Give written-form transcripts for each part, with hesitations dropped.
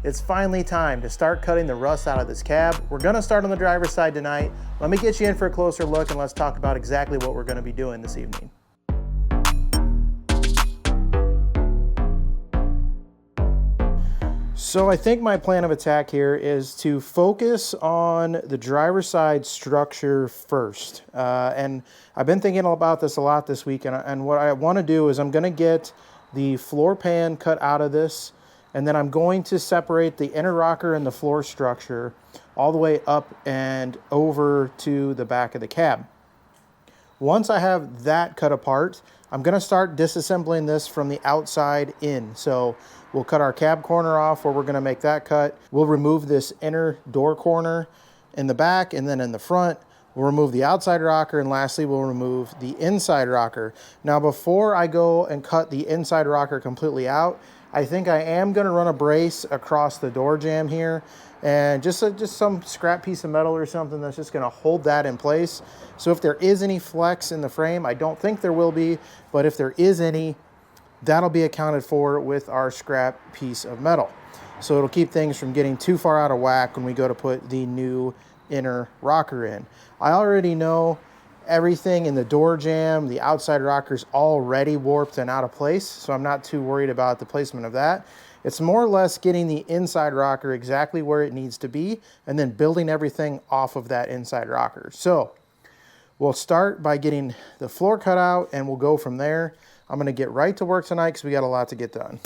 It's finally time to start cutting the rust out of this cab. We're gonna start on the driver's side tonight. Let me get you in for a closer look and let's talk about exactly what we're gonna be doing this evening. So I think my plan of attack here is to focus on the driver's side structure first. And I've been thinking about this a lot this week, and what I wanna do is I'm gonna get the floor pan cut out of this, and then I'm going to separate the inner rocker and the floor structure all the way up and over to the back of the cab. Once I have that cut apart, I'm gonna start disassembling this from the outside in. So we'll cut our cab corner off where we're gonna make that cut. We'll remove this inner door corner in the back, and then in the front, we'll remove the outside rocker, and lastly, we'll remove the inside rocker. Now, before I go and cut the inside rocker completely out, I think I am gonna run a brace across the door jamb here, and just some scrap piece of metal or something that's just gonna hold that in place. So if there is any flex in the frame, I don't think there will be, but if there is any, that'll be accounted for with our scrap piece of metal. So it'll keep things from getting too far out of whack when we go to put the new inner rocker in. I already know everything in the door jamb, the outside rocker's already warped and out of place, so I'm not too worried about the placement of that. It's more or less getting the inside rocker exactly where it needs to be and then building everything off of that inside rocker. So we'll start by getting the floor cut out and we'll go from there. I'm gonna get right to work tonight because we got a lot to get done.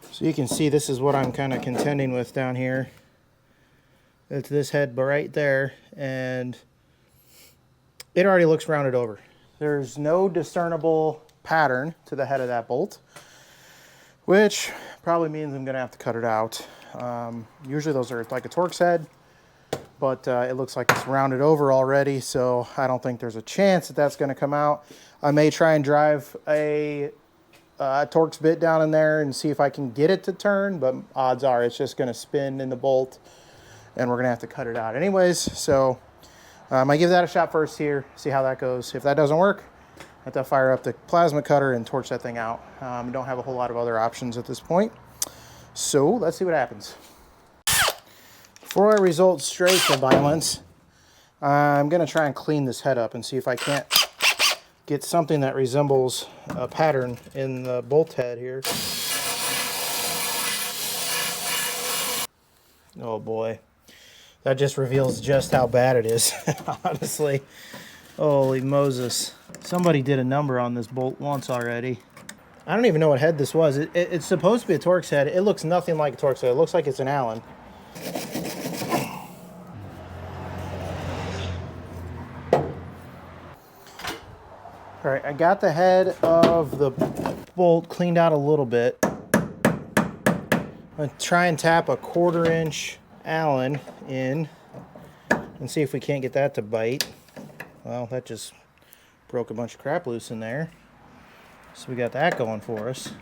So you can see this is what I'm kind of contending with down here. It's this head right there, and it already looks rounded over. There's no discernible pattern to the head of that bolt, which probably means I'm gonna have to cut it out. Usually those are like a Torx head, but it looks like it's rounded over already, so I don't think there's a chance that that's gonna come out. I may try and drive a Torx bit down in there and see if I can get it to turn, but odds are it's just going to spin in the bolt and we're going to have to cut it out anyways. So I might give that a shot first here, see how that goes. If that doesn't work, I have to fire up the plasma cutter and torch that thing out. Don't have a whole lot of other options at this point. So let's see what happens. Before I resort straight to violence, I'm going to try and clean this head up and see if I can't get something that resembles a pattern in the bolt head here. Oh boy, that just reveals just how bad it is. Honestly, holy Moses. Somebody did a number on this bolt once already. I don't even know what head this was. It's supposed to be a Torx head. It looks nothing like a Torx head. It looks like it's an Allen. All right, I got the head of the bolt cleaned out a little bit. I'm gonna try and tap a 1/4 inch Allen in and see if we can't get that to bite. Well, that just broke a bunch of crap loose in there. So we got that going for us.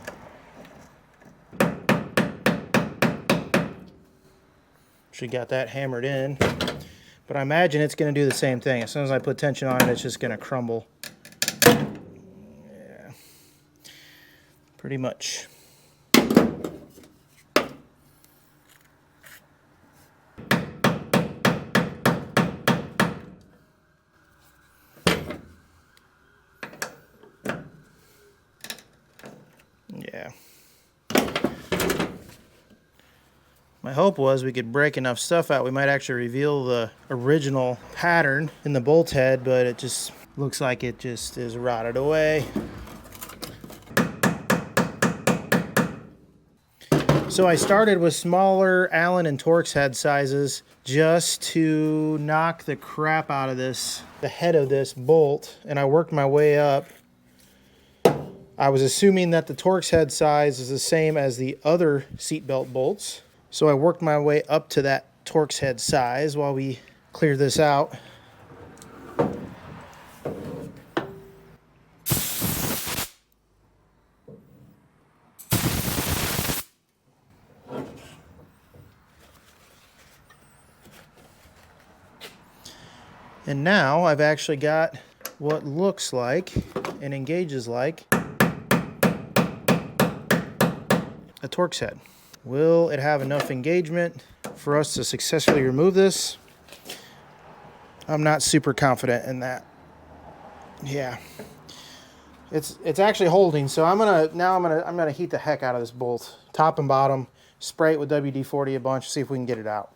Actually got that hammered in. But I imagine it's going to do the same thing. As soon as I put tension on it, it's just going to crumble. Yeah, pretty much. Yeah. My hope was we could break enough stuff out. We might actually reveal the original pattern in the bolt head, but it just looks like it just is rotted away. So I started with smaller Allen and Torx head sizes just to knock the crap out of this, the head of this bolt, and I worked my way up. I was assuming that the Torx head size is the same as the other seatbelt bolts. So I worked my way up to that Torx head size while we clear this out. And now I've actually got what looks like and engages like a Torx head. Will it have enough engagement for us to successfully remove this? I'm not super confident in that. Yeah, it's actually holding. So I'm gonna heat the heck out of this bolt, top and bottom, spray it with WD-40 a bunch, see if we can get it out.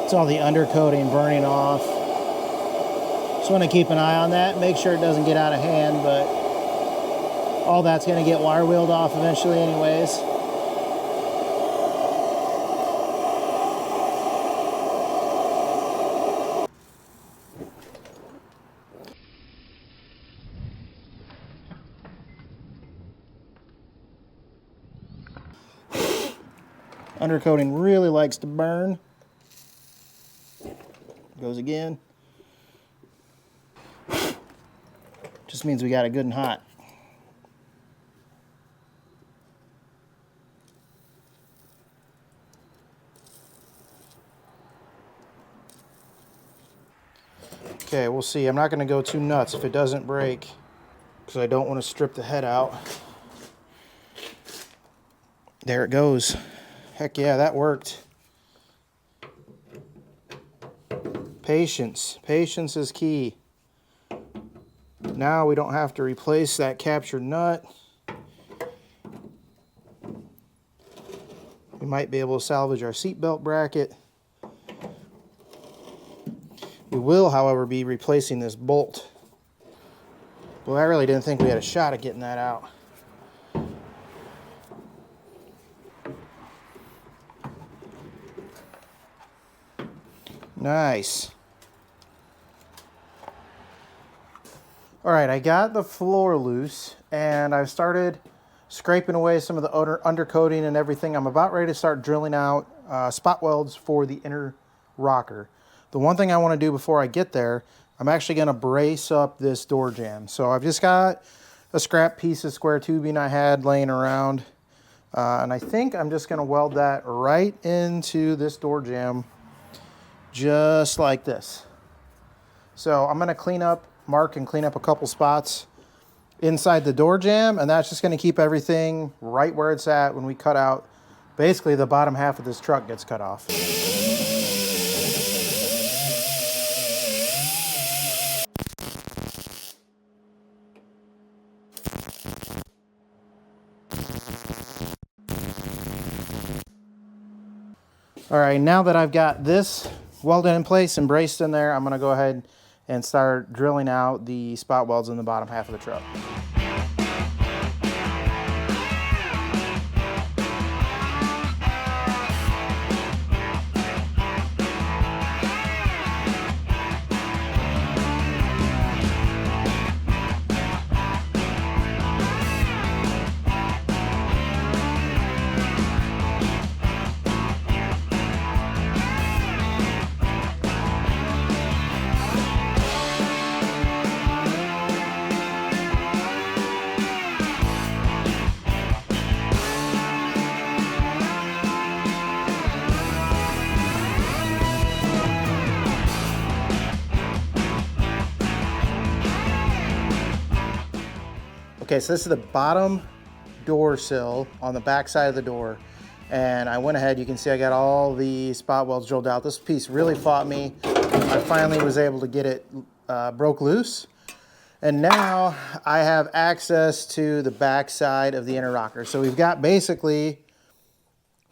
It's all the undercoating burning off. Just want to keep an eye on that, make sure it doesn't get out of hand, but all that's going to get wire wheeled off eventually anyways. Undercoating really likes to burn. Goes again. Just means we got it good and hot. Okay, we'll see. I'm not going to go too nuts if it doesn't break, because I don't want to strip the head out. There it goes. Heck yeah, that worked. Patience. Patience is key. Now we don't have to replace that captured nut. We might be able to salvage our seatbelt bracket. We will, however, be replacing this bolt. Well, I really didn't think we had a shot at getting that out. Nice. All right, I got the floor loose and I've started scraping away some of the undercoating and everything. I'm about ready to start drilling out spot welds for the inner rocker. The one thing I want to do before I get there, I'm actually going to brace up this door jamb. So I've just got a scrap piece of square tubing I had laying around, and I think I'm just going to weld that right into this door jamb, just like this. So I'm going to mark and clean up a couple spots inside the door jamb, and that's just going to keep everything right where it's at when we cut out. Basically, the bottom half of this truck gets cut off. All right, now that I've got this welded in place and braced in there, I'm going to go ahead and start drilling out the spot welds in the bottom half of the truck. Okay, so this is the bottom door sill on the back side of the door. And I went ahead, you can see I got all the spot welds drilled out. This piece really fought me. I finally was able to get it broke loose. And now I have access to the back side of the inner rocker. So we've got basically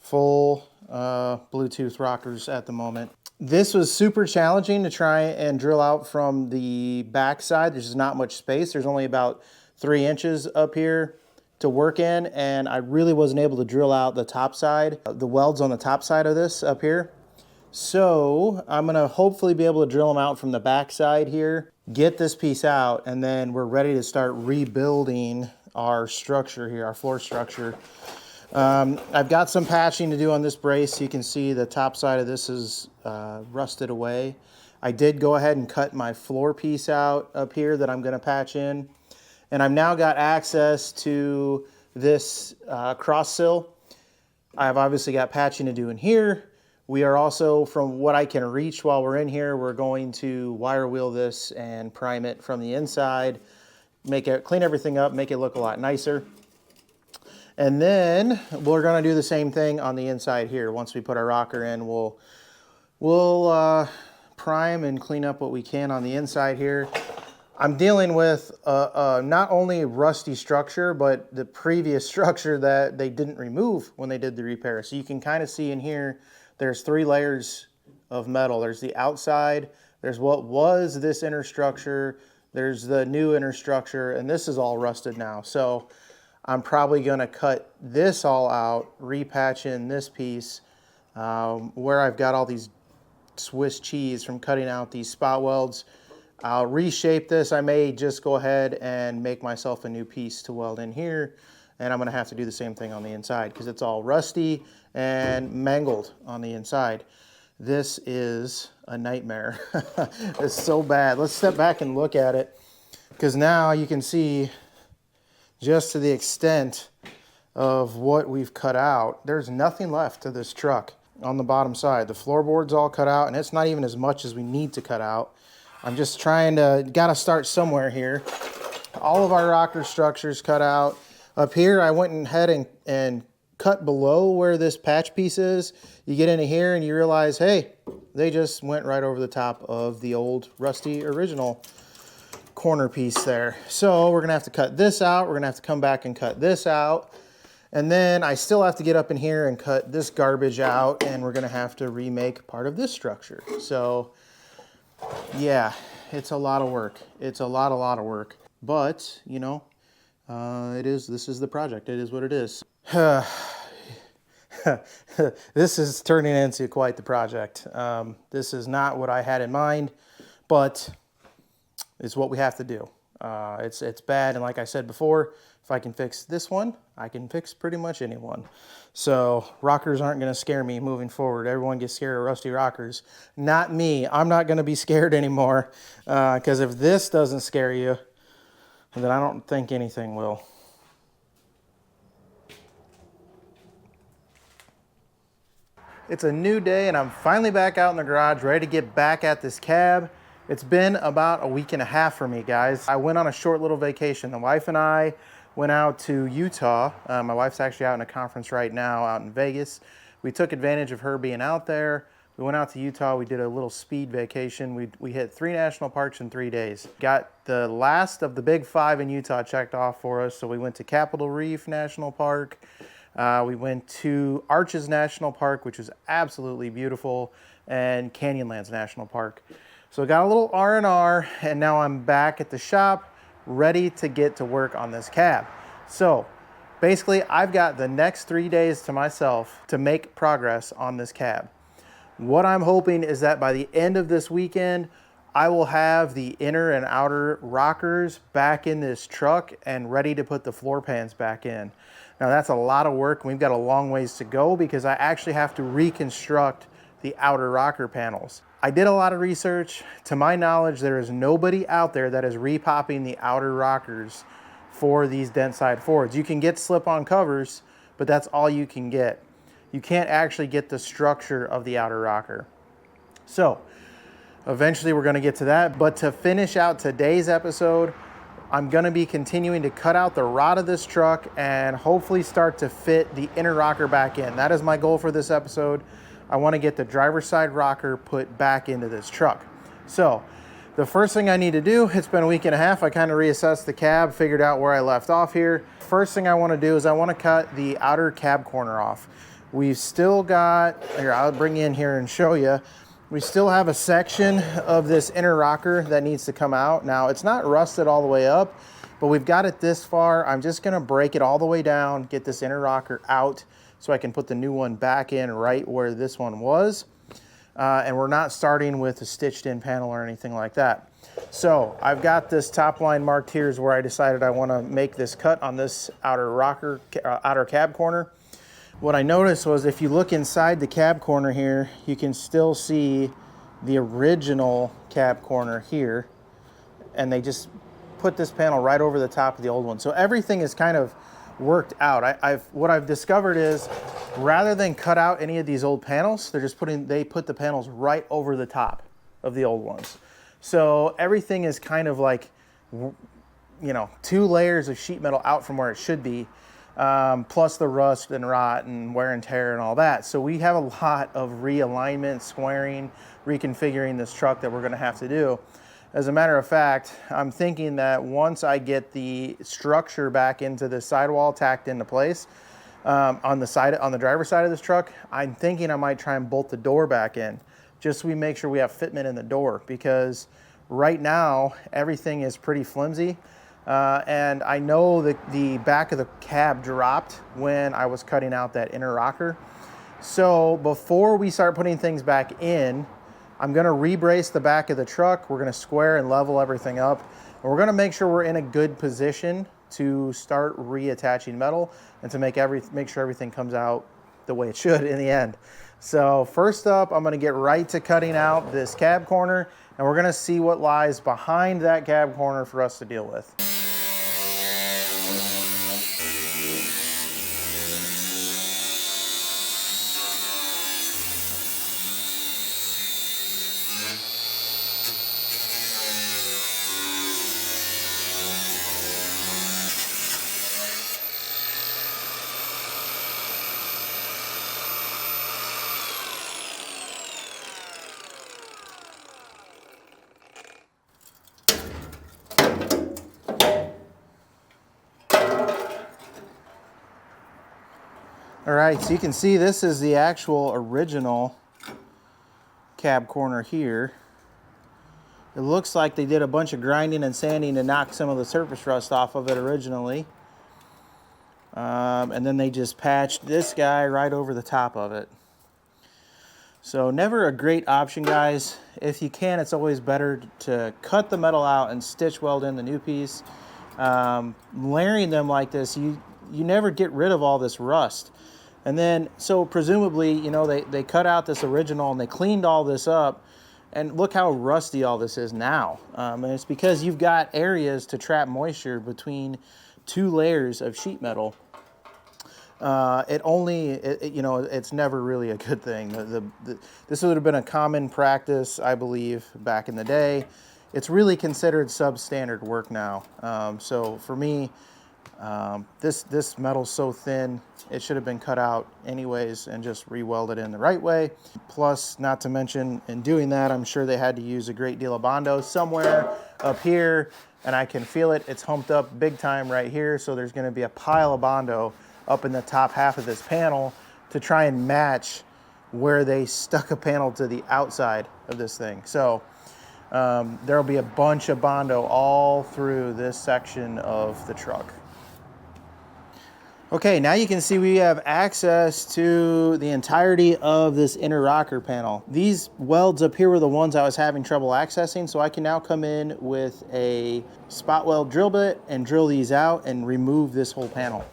full Bluetooth rockers at the moment. This was super challenging to try and drill out from the back side. There's not much space. There's only about 3 inches up here to work in, and I really wasn't able to drill out the top side, the welds on the top side of this up here. So I'm gonna hopefully be able to drill them out from the back side here, get this piece out, and then we're ready to start rebuilding our structure here, our floor structure. I've got some patching to do on this brace. You can see the top side of this is rusted away. I did go ahead and cut my floor piece out up here that I'm gonna patch in. And I've now got access to this cross sill. I've obviously got patching to do in here. We are also, from what I can reach while we're in here, we're going to wire wheel this and prime it from the inside, make it, clean everything up, make it look a lot nicer. And then we're gonna do the same thing on the inside here. Once we put our rocker in, we'll prime and clean up what we can on the inside here. I'm dealing with not only rusty structure, but the previous structure that they didn't remove when they did the repair. So you can kind of see in here, there's 3 layers of metal. There's the outside, there's what was this inner structure, there's the new inner structure, and this is all rusted now. So I'm probably gonna cut this all out, repatch in this piece, where I've got all these Swiss cheese from cutting out these spot welds. I'll reshape this. I may just go ahead and make myself a new piece to weld in here, and I'm gonna have to do the same thing on the inside because it's all rusty and mangled on the inside. This is a nightmare. It's so bad. Let's step back and look at it, because now you can see just to the extent of what we've cut out, there's nothing left to this truck on the bottom side. The floorboard's all cut out, and it's not even as much as we need to cut out. I'm just trying to, gotta start somewhere here. All of our rocker structures cut out. Up here, I went ahead and cut below where this patch piece is. You get into here and you realize, hey, they just went right over the top of the old rusty original corner piece there. So we're gonna have to cut this out. We're gonna have to come back and cut this out. And then I still have to get up in here and cut this garbage out, and we're gonna have to remake part of this structure. So yeah, it's a lot of work. It's a lot of work. But, you know, this is the project. It is what it is. This is turning into quite the project. This is not what I had in mind, but it's what we have to do. It's bad, and like I said before, if I can fix this one, I can fix pretty much any one. So rockers aren't gonna scare me moving forward. Everyone gets scared of rusty rockers. Not me. I'm not gonna be scared anymore, because if this doesn't scare you, then I don't think anything will. It's a new day, and I'm finally back out in the garage, ready to get back at this cab. It's been about a week and a half for me, guys. I went on a short little vacation. The wife and I went out to Utah. My wife's actually out in a conference right now out in Vegas. We took advantage of her being out there. We went out to Utah. We did a little speed vacation. We hit 3 national parks in 3 days. Got the last of the big 5 in Utah checked off for us. So we went to Capitol Reef National Park. We went to Arches National Park, which is absolutely beautiful, and Canyonlands National Park. So I got a little R&R, and now I'm back at the shop, ready to get to work on this cab. So basically, I've got the next 3 days to myself to make progress on this cab. What I'm hoping is that by the end of this weekend, I will have the inner and outer rockers back in this truck and ready to put the floor pans back in. Now that's a lot of work. We've got a long ways to go because I actually have to reconstruct the outer rocker panels. I did a lot of research. To my knowledge, there is nobody out there that is repopping the outer rockers for these DENTSIDE Fords. You can get slip-on covers, but that's all you can get. You can't actually get the structure of the outer rocker. So eventually we're gonna get to that, but to finish out today's episode, I'm gonna be continuing to cut out the rod of this truck and hopefully start to fit the inner rocker back in. That is my goal for this episode. I wanna get the driver's side rocker put back into this truck. So the first thing I need to do, it's been a week and a half, I kind of reassessed the cab, figured out where I left off here. First thing I wanna do is I wanna cut the outer cab corner off. We've still got, here, I'll bring you in here and show you. We still have a section of this inner rocker that needs to come out. Now, it's not rusted all the way up, but we've got it this far. I'm just gonna break it all the way down, get this inner rocker out so I can put the new one back in right where this one was. And we're not starting with a stitched in panel or anything like that. So I've got this top line marked here is where I decided I wanna make this cut on this outer rocker, outer cab corner. What I noticed was if you look inside the cab corner here, you can still see the original cab corner here, and they just put this panel right over the top of the old one. So everything is kind of worked out. What I've discovered is rather than cut out any of these old panels, they put the panels right over the top of the old ones. So everything is kind of like, you know, 2 layers of sheet metal out from where it should be. Plus the rust and rot and wear and tear and all that. So we have a lot of realignment, squaring, reconfiguring this truck that we're gonna have to do. As a matter of fact, I'm thinking that once I get the structure back into the sidewall tacked into place, on the driver's side of this truck, I'm thinking I might try and bolt the door back in, just so we make sure we have fitment in the door, because right now everything is pretty flimsy. And I know that the back of the cab dropped when I was cutting out that inner rocker. So before we start putting things back in, I'm gonna rebrace the back of the truck. We're gonna square and level everything up. And we're gonna make sure we're in a good position to start reattaching metal and to make sure everything comes out the way it should in the end. So first up, I'm gonna get right to cutting out this cab corner, and we're gonna see what lies behind that cab corner for us to deal with. All right, so you can see this is the actual original cab corner here. It looks like they did a bunch of grinding and sanding to knock some of the surface rust off of it originally. And then they just patched this guy right over the top of it. So never a great option, guys. If you can, it's always better to cut the metal out and stitch weld in the new piece. Layering them like this, you never get rid of all this rust. And then, so presumably, you know, they cut out this original and they cleaned all this up, and look how rusty all this is now. And it's because you've got areas to trap moisture between 2 layers of sheet metal. You know, it's never really a good thing. This would have been a common practice, I believe, back in the day. It's really considered substandard work now. So for me, this metal's so thin, it should have been cut out anyways and just re-welded in the right way. Plus, not to mention, in doing that, I'm sure they had to use a great deal of Bondo somewhere up here, and I can feel it. It's humped up big time right here, so there's gonna be a pile of Bondo up in the top half of this panel to try and match where they stuck a panel to the outside of this thing. So there'll be a bunch of Bondo all through this section of the truck. Okay, now you can see we have access to the entirety of this inner rocker panel. These welds up here were the ones I was having trouble accessing, so I can now come in with a spot weld drill bit and drill these out and remove this whole panel.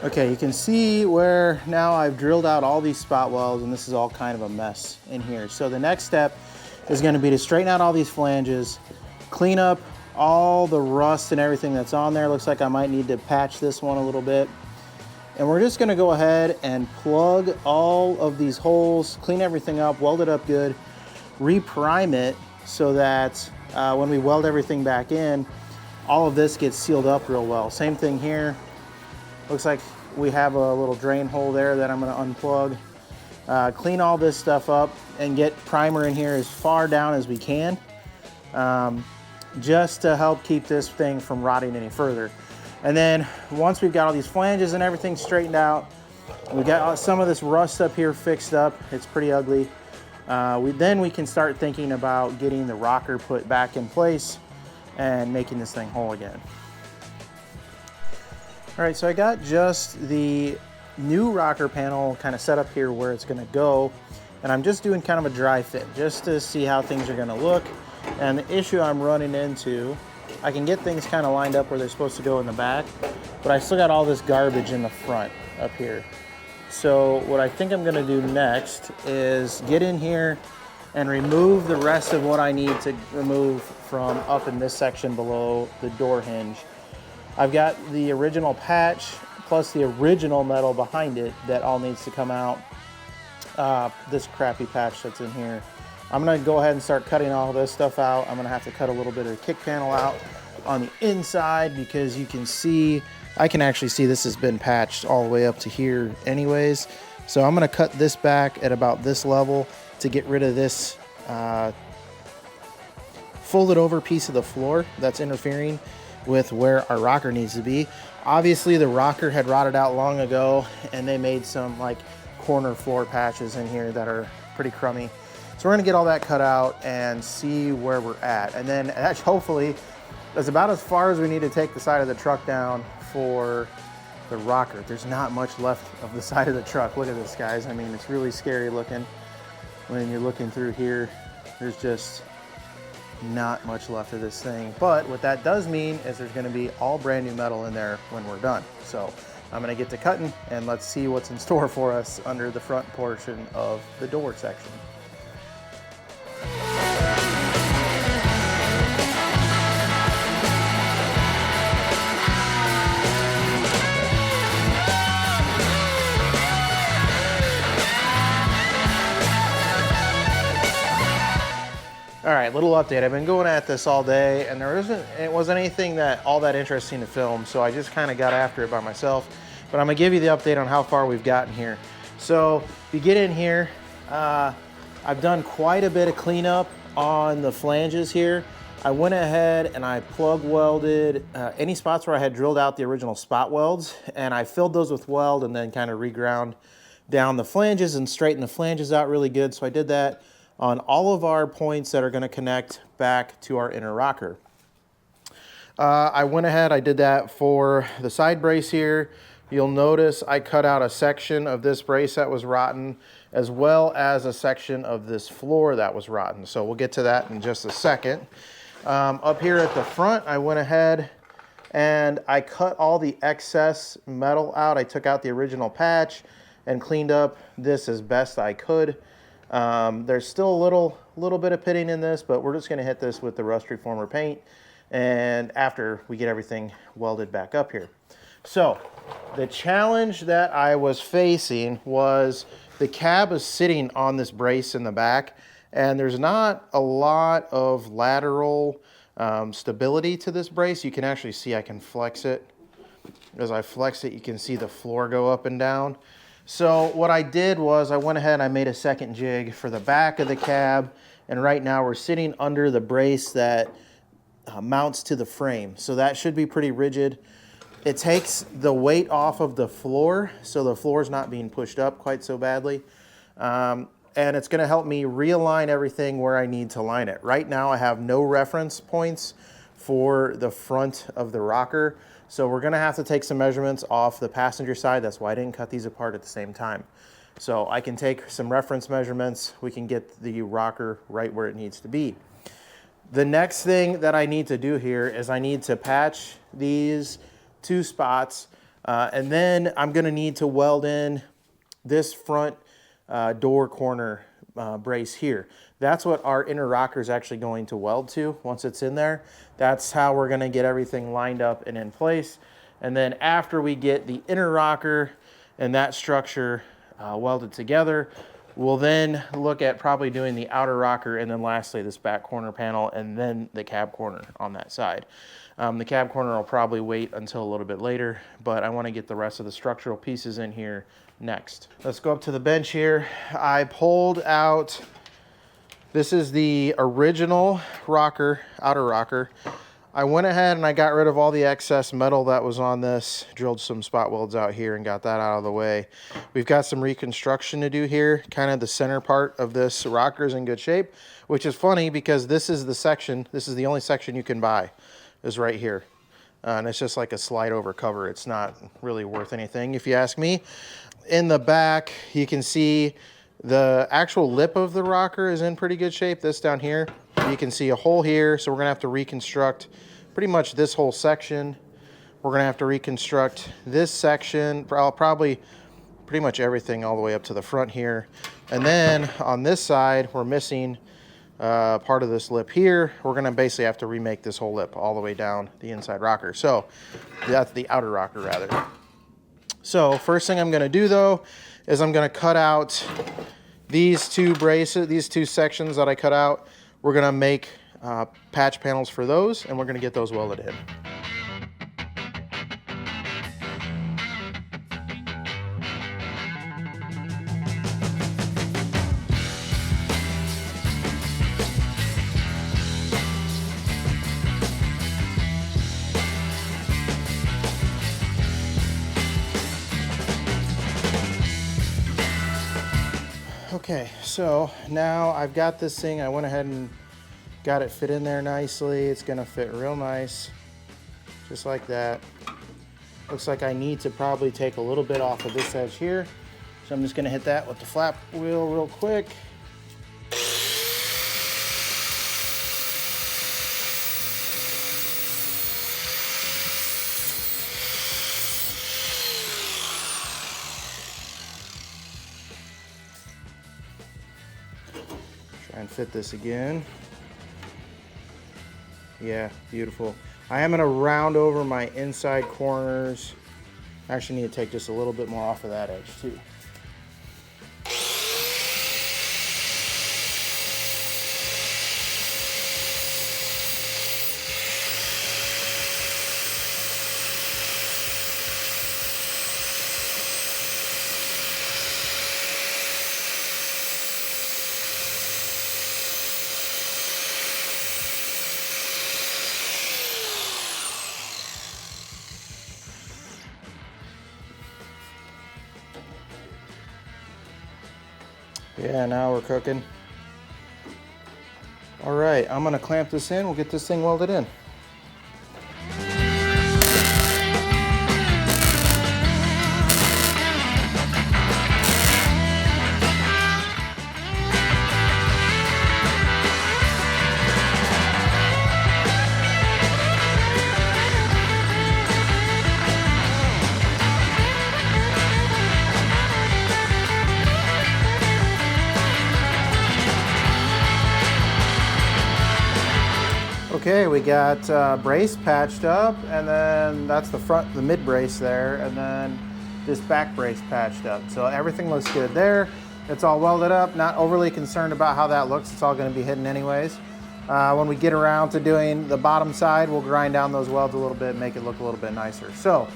Okay, you can see where now I've drilled out all these spot welds, and this is all kind of a mess in here. So the next step is going to be to straighten out all these flanges, clean up all the rust and everything that's on there. Looks like I might need to patch this one a little bit. And we're just going to go ahead and plug all of these holes, clean everything up, weld it up good, reprime it so that when we weld everything back in, all of this gets sealed up real well. Same thing here. Looks like we have a little drain hole there that I'm going to unplug. Clean all this stuff up and get primer in here as far down as we can, just to help keep this thing from rotting any further. And then once we've got all these flanges and everything straightened out, we got some of this rust up here fixed up. It's pretty ugly. Then we can start thinking about getting the rocker put back in place and making this thing whole again. All right, so I got just the new rocker panel kind of set up here where it's gonna go, and I'm just doing kind of a dry fit just to see how things are gonna look. And the issue I'm running into, I can get things kind of lined up where they're supposed to go in the back, but I still got all this garbage in the front up here. So what I think I'm gonna do next is get in here and remove the rest of what I need to remove from up in this section below the door hinge. I've got the original patch plus the original metal behind it that all needs to come out. This crappy patch that's in here. I'm gonna go ahead and start cutting all this stuff out. I'm gonna have to cut a little bit of the kick panel out on the inside because you can see, I can actually see this has been patched all the way up to here anyways. So I'm gonna cut this back at about this level to get rid of this folded over piece of the floor that's interfering with where our rocker needs to be. Obviously the rocker had rotted out long ago, and they made some like corner floor patches in here that are pretty crummy. So we're gonna get all that cut out and see where we're at. And then hopefully that's about as far as we need to take the side of the truck down for the rocker. There's not much left of the side of the truck. Look at this, guys. I mean, it's really scary looking when you're looking through here. There's just not much left of this thing. But what that does mean is there's gonna be all brand new metal in there when we're done. So I'm gonna get to cutting, and let's see what's in store for us under the front portion of the door section. All right, little update. I've been going at this all day, and it wasn't anything that all that interesting to film, so I just kind of got after it by myself. But I'm gonna give you the update on how far we've gotten here. So if you get in here, I've done quite a bit of cleanup on the flanges here. I went ahead and I plug welded any spots where I had drilled out the original spot welds, and I filled those with weld and then kind of reground down the flanges and straightened the flanges out really good. So I did that on all of our points that are going to connect back to our inner rocker. I went ahead, I did that for the side brace here. You'll notice I cut out a section of this brace that was rotten, as well as a section of this floor that was rotten. So we'll get to that in just a second. Up here at the front, I went ahead and I cut all the excess metal out. I took out the original patch and cleaned up this as best I could. There's still a little bit of pitting in this, but we're just gonna hit this with the rust reformer paint, and after we get everything welded back up here. So the challenge that I was facing was the cab is sitting on this brace in the back, and there's not a lot of lateral stability to this brace. You can actually see I can flex it. As I flex it, you can see the floor go up and down. So what I did was I went ahead and I made a second jig for the back of the cab, and right now we're sitting under the brace that mounts to the frame. So that should be pretty rigid. It takes the weight off of the floor, so the floor is not being pushed up quite so badly. And it's gonna help me realign everything where I need to line it. Right now I have no reference points for the front of the rocker. So we're gonna have to take some measurements off the passenger side. That's why I didn't cut these apart at the same time. So I can take some reference measurements. We can get the rocker right where it needs to be. The next thing that I need to do here is I need to patch these two spots And then I'm gonna need to weld in this front door corner brace here. That's what our inner rocker is actually going to weld to once it's in there. That's how we're gonna get everything lined up and in place. And then after we get the inner rocker and that structure welded together, we'll then look at probably doing the outer rocker and then lastly this back corner panel and then the cab corner on that side. The cab corner will probably wait until a little bit later, but I want to get the rest of the structural pieces in here next. Let's go up to the bench here. I pulled out, this is the original rocker, outer rocker. I went ahead and I got rid of all the excess metal that was on this, drilled some spot welds out here and got that out of the way. We've got some reconstruction to do here. Kind of the center part of this rocker is in good shape, which is funny because this is the section, this is the only section you can buy, is right here. And it's just like a slide over cover. It's not really worth anything if you ask me. In the back, you can see the actual lip of the rocker is in pretty good shape. This down here, you can see a hole here, so we're gonna have to reconstruct pretty much this whole section. We're gonna have to reconstruct this section, probably pretty much everything all the way up to the front here. And then on this side, we're missing part of this lip here. We're gonna basically have to remake this whole lip all the way down the inside rocker. So that's the outer rocker rather. So first thing I'm gonna do though, is I'm gonna cut out these two braces, these two sections that I cut out. We're gonna make patch panels for those and we're gonna get those welded in. Okay, so now I've got this thing. I went ahead and got it fit in there nicely. It's gonna fit real nice, just like that. Looks like I need to probably take a little bit off of this edge here. So I'm just gonna hit that with the flap wheel real quick. Try and fit this again. Yeah, beautiful. I am gonna round over my inside corners. I actually need to take just a little bit more off of that edge too. Yeah, now we're cooking. All right, I'm gonna clamp this in. We'll get this thing welded in. Okay, we got brace patched up, and then that's the front, the mid brace there, and then this back brace patched up. So everything looks good there. It's all welded up. Not overly concerned about how that looks. It's all going to be hidden anyways. When we get around to doing the bottom side, we'll grind down those welds a little bit, make it look a little bit nicer. So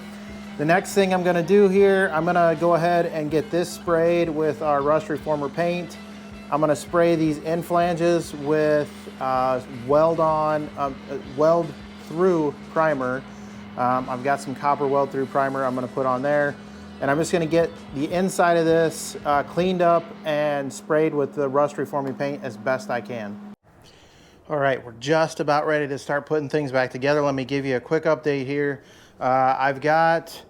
the next thing I'm going to do here, I'm going to go ahead and get this sprayed with our rust reformer paint. I'm going to spray these end flanges with weld through primer. I've got some copper weld through primer I'm going to put on there, and I'm just going to get the inside of this cleaned up and sprayed with the rust reforming paint as best I can. All right, we're just about ready to start putting things back together. Let me give you a quick update here. I've got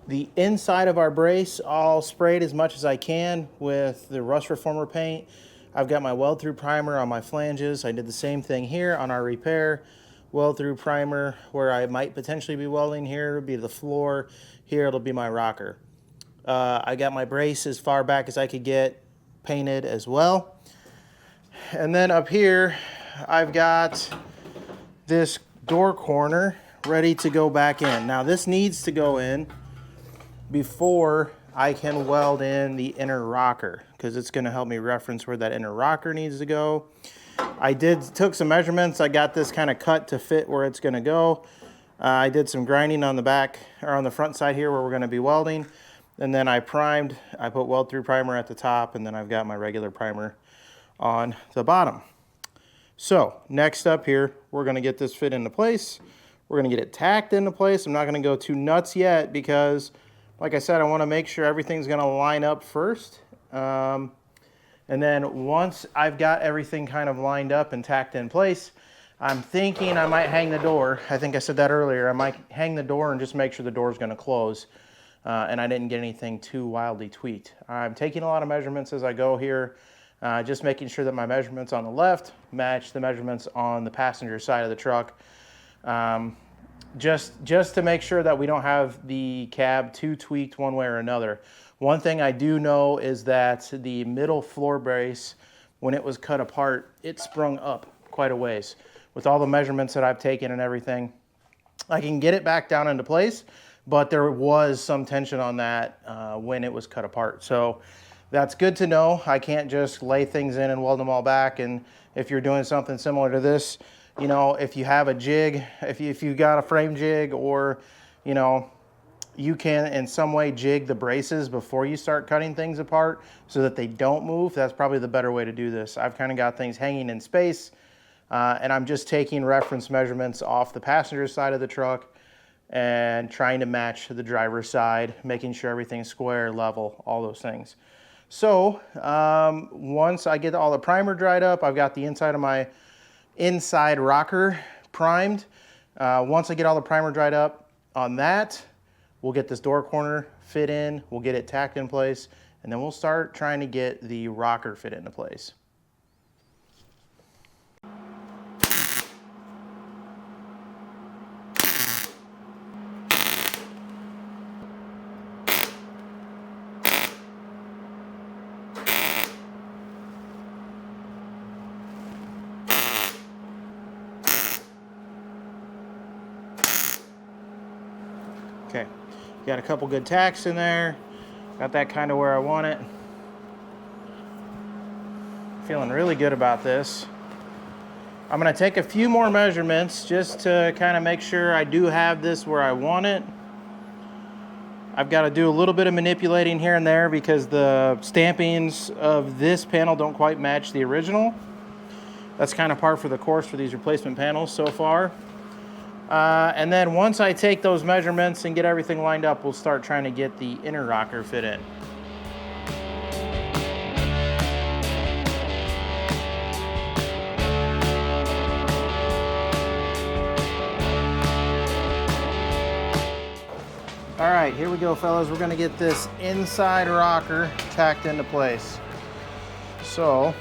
the inside of our brace all sprayed as much as I can with the rust reformer paint. I've got my weld through primer on my flanges. I did the same thing here on our repair. weld through primer. Where I might potentially be welding here would be the floor. Here it'll be my rocker. I got my brace as far back as I could get painted as well. And then up here, I've got this door corner ready to go back in. Now this needs to go in before I can weld in the inner rocker, because it's going to help me reference where that inner rocker needs to go. I took some measurements. I got this kind of cut to fit where it's going to go. I did some grinding on the back, or on the front side here where we're going to be welding. And then I primed. I put weld through primer at the top, and then I've got my regular primer on the bottom. So next up here, we're going to get this fit into place. We're going to get it tacked into place. I'm not going to go too nuts yet because, like I said, I want to make sure everything's going to line up first. And then once I've got everything kind of lined up and tacked in place, I'm thinking I might hang the door. I think I said that earlier. I might hang the door and just make sure the door is going to close. And I didn't get anything too wildly tweaked. I'm taking a lot of measurements as I go here, just making sure that my measurements on the left match the measurements on the passenger side of the truck. Just to make sure that we don't have the cab too tweaked one way or another. One thing I do know is that the middle floor brace, when it was cut apart, it sprung up quite a ways. With all the measurements that I've taken and everything, I can get it back down into place, but there was some tension on that when it was cut apart. So that's good to know. I can't just lay things in and weld them all back. And if you're doing something similar to this, you know, if you have a jig, if you got a frame jig, or, you know, you can in some way jig the braces before you start cutting things apart so that they don't move. That's probably the better way to do this. I've kind of got things hanging in space, and I'm just taking reference measurements off the passenger side of the truck and trying to match the driver's side, making sure everything's square, level, all those things. So once I get all the primer dried up, I've got the inside of my inside rocker primed. Once I get all the primer dried up on that, we'll get this door corner fit in, we'll get it tacked in place, and then we'll start trying to get the rocker fit into place. Okay, got a couple good tacks in there. Got that kind of where I want it. Feeling really good about this. I'm gonna take a few more measurements just to kind of make sure I do have this where I want it. I've got to do a little bit of manipulating here and there because the stampings of this panel don't quite match the original. That's kind of par for the course for these replacement panels so far. And then once I take those measurements and get everything lined up, we'll start trying to get the inner rocker fit in. All right, here we go, fellas. We're gonna get this inside rocker tacked into place. So,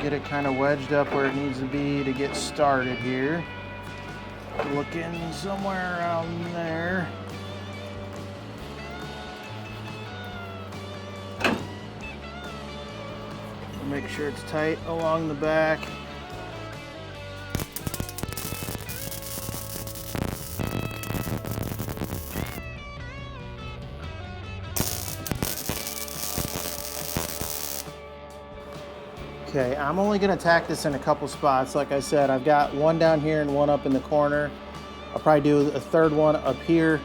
get it kind of wedged up where it needs to be to get started here. Looking somewhere around there. Make sure it's tight along the back. Okay, I'm only gonna tack this in a couple spots. Like I said, I've got one down here and one up in the corner. I'll probably do a third one up here,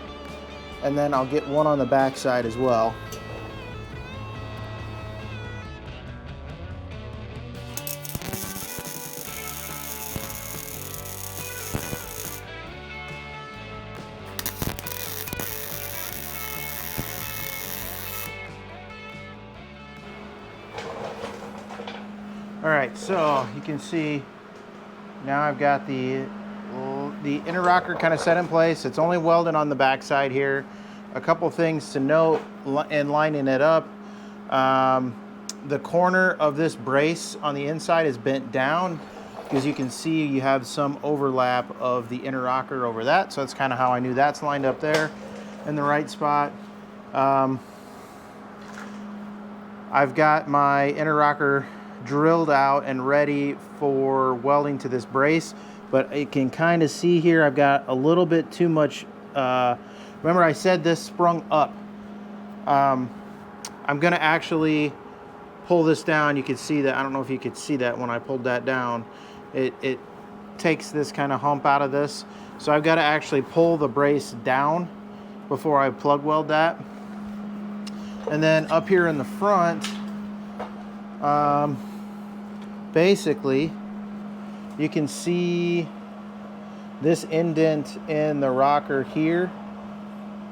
and then I'll get one on the back side as well. All right, so you can see now I've got the inner rocker kind of set in place. It's only welded on the back side here. A couple things to note in lining it up. The corner of this brace on the inside is bent down. because you can see you have some overlap of the inner rocker over that. So that's kind of how I knew that's lined up there in the right spot. I've got my inner rocker drilled out and ready for welding to this brace, but you can kind of see here I've got a little bit too much. Remember I said this sprung up. I'm gonna actually pull this down. You can see that. I don't know if you could see that when I pulled that down. It takes this kind of hump out of this. So I've got to actually pull the brace down before I plug weld that. And then up here in the front, basically, you can see this indent in the rocker here.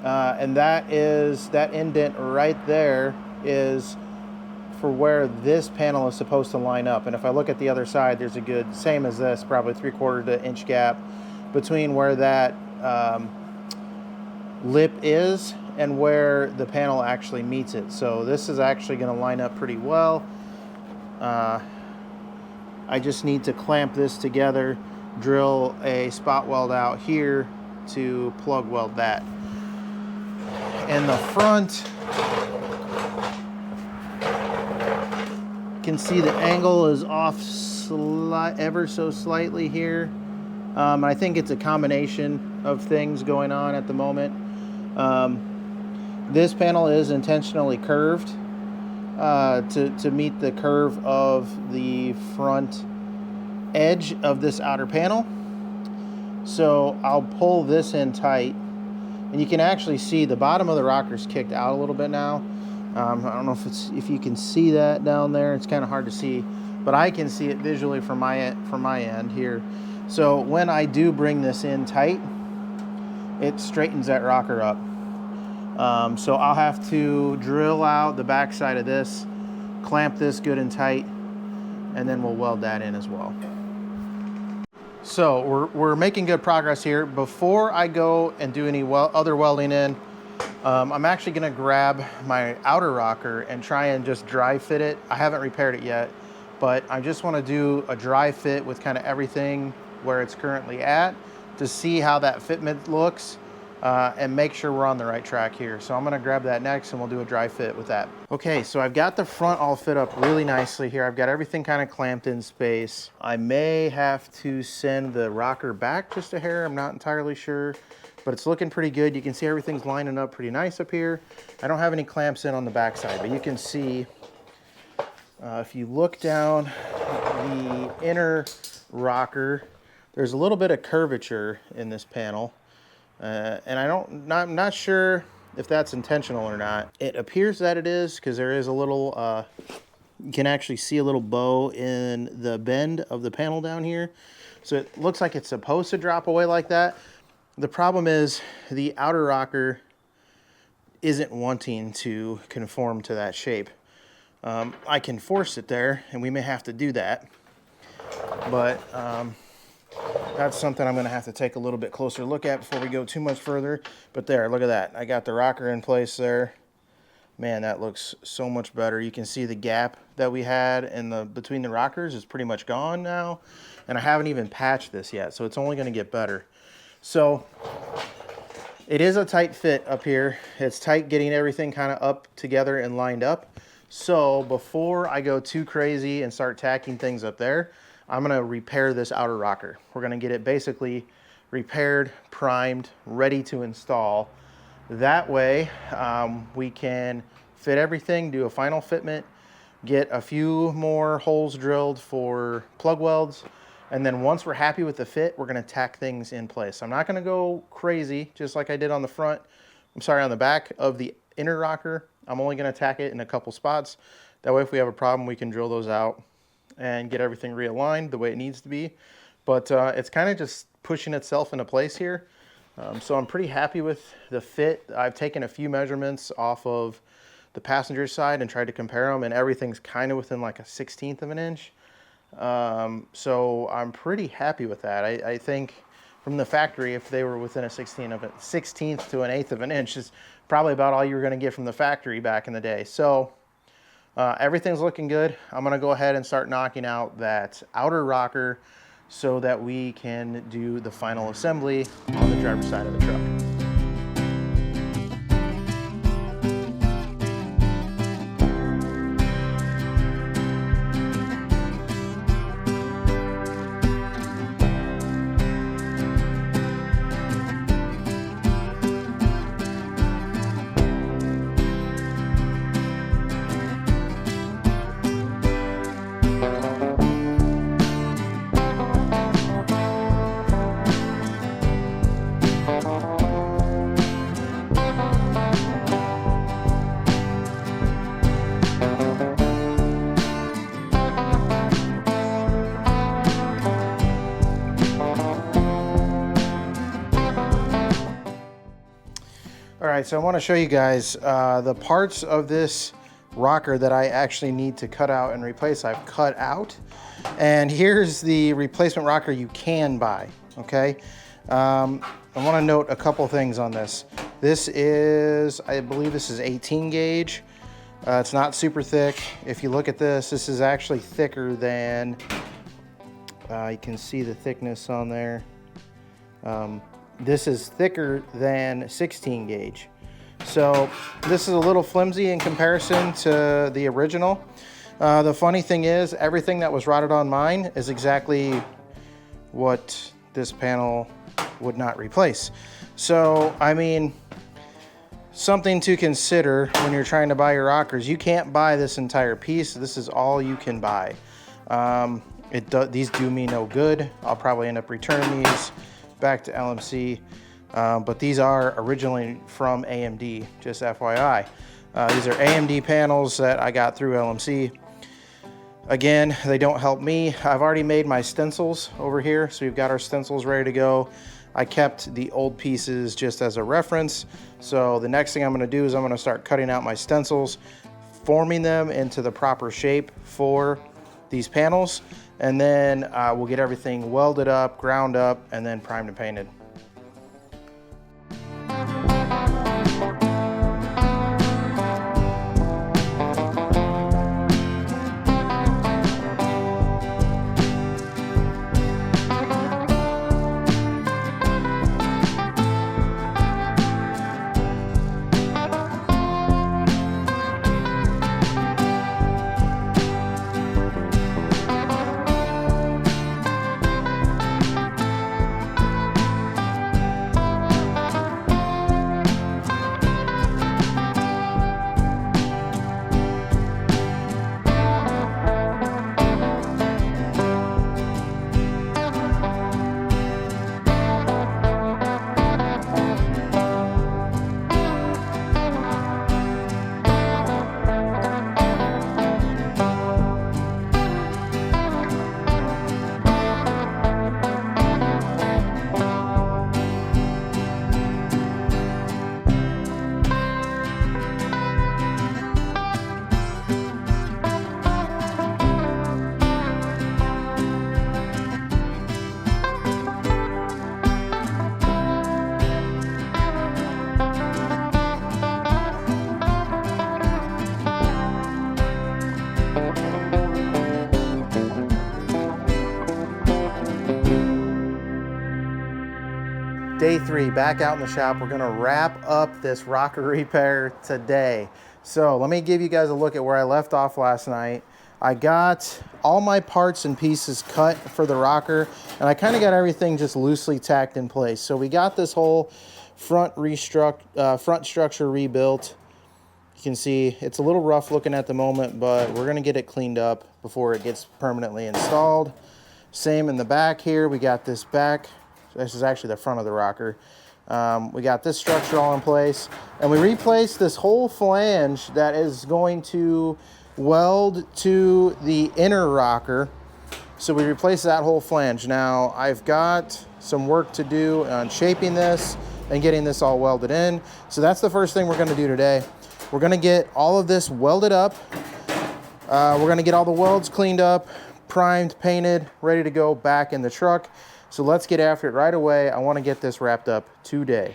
And that indent right there is for where this panel is supposed to line up. And if I look at the other side, there's a good, same as this, probably 3/4 inch gap between where that lip is and where the panel actually meets it. So this is actually going to line up pretty well. I just need to clamp this together, drill a spot weld out here to plug weld that. In the front, you can see the angle is off ever so slightly here. I think it's a combination of things going on at the moment. This panel is intentionally curved to meet the curve of the front edge of this outer panel. So I'll pull this in tight, and you can actually see the bottom of the rocker's kicked out a little bit now. I don't know if you can see that down there. It's kind of hard to see, but I can see it visually from my end here. So when I do bring this in tight, it straightens that rocker up. So I'll have to drill out the back side of this, clamp this good and tight, and then we'll weld that in as well. So we're making good progress here. Before I go and do any other welding in, I'm actually going to grab my outer rocker and try and just dry fit it. I haven't repaired it yet, but I just want to do a dry fit with kind of everything where it's currently at to see how that fitment looks and make sure we're on the right track here. So I'm going to grab that next and we'll do a dry fit with that. Okay, so I've got the front all fit up really nicely here. I've got everything kind of clamped in space. I may have to send the rocker back just a hair. I'm not entirely sure, but it's looking pretty good. You can see everything's lining up pretty nice up here. I don't have any clamps in on the back side, but you can see if you look down the inner rocker, there's a little bit of curvature in this panel. And I'm not sure if that's intentional or not. It appears that it is, because there is a little, you can actually see a little bow in the bend of the panel down here. So it looks like it's supposed to drop away like that. The problem is the outer rocker isn't wanting to conform to that shape. I can force it there, and we may have to do that. But that's something I'm going to have to take a little bit closer look at before we go too much further. But there, look at that. I got the rocker in place there. Man, that looks so much better. You can see the gap that we had between the rockers is pretty much gone now. And I haven't even patched this yet, so it's only going to get better. So it is a tight fit up here. It's tight getting everything kind of up together and lined up. So before I go too crazy and start tacking things up there, I'm going to repair this outer rocker. We're going to get it basically repaired, primed, ready to install. That way we can fit everything, do a final fitment, get a few more holes drilled for plug welds, and then once we're happy with the fit, we're going to tack things in place. I'm not going to go crazy just like I did on the back of the inner rocker. I'm only going to tack it in a couple spots. That way if we have a problem, we can drill those out and get everything realigned the way it needs to be. But it's kind of just pushing itself into place here. So I'm pretty happy with the fit. I've taken a few measurements off of the passenger side and tried to compare them, and everything's kind of within like a 1/16 of an inch. So I'm pretty happy with that. I think from the factory, if they were within a 16th to an eighth of an inch, is probably about all you were going to get from the factory back in the day. So everything's looking good. I'm going to go ahead and start knocking out that outer rocker. so that we can do the final assembly on the driver's side of the truck. All right, so I want to show you guys the parts of this rocker that I actually need to cut out and replace. I've cut out, and here's the replacement rocker you can buy, okay? I want to note a couple things on this. This is, I believe this is 18 gauge. It's not super thick. If you look at this, this is actually thicker than, you can see the thickness on there. This is thicker than 16 gauge. So this is a little flimsy in comparison to the original. The funny thing is, everything that was rotted on mine is exactly what this panel would not replace. So, I mean, something to consider when you're trying to buy your rockers. You can't buy this entire piece. This is all you can buy. These do me no good. I'll probably end up returning these back to LMC, but these are originally from AMD, just FYI. These are AMD panels that I got through LMC. Again, they don't help me. I've already made my stencils over here, so we've got our stencils ready to go. I kept the old pieces just as a reference, so the next thing I'm going to do is I'm going to start cutting out my stencils, forming them into the proper shape for these panels, and then we'll get everything welded up, ground up, and then primed and painted. Day 3, back out in the shop. We're gonna wrap up this rocker repair today. So let me give you guys a look at where I left off last night. I got all my parts and pieces cut for the rocker, and I kind of got everything just loosely tacked in place. So we got this whole front structure rebuilt. You can see it's a little rough looking at the moment, but we're gonna get it cleaned up before it gets permanently installed. Same in the back here. We got this back. This is actually the front of the rocker. We got this structure all in place, and we replaced this whole flange that is going to weld to the inner rocker. So we replaced that whole flange. Now I've got some work to do on shaping this and getting this all welded in. So that's the first thing we're gonna do today. We're gonna get all of this welded up. We're gonna get all the welds cleaned up, primed, painted, ready to go back in the truck. So let's get after it right away. I want to get this wrapped up today.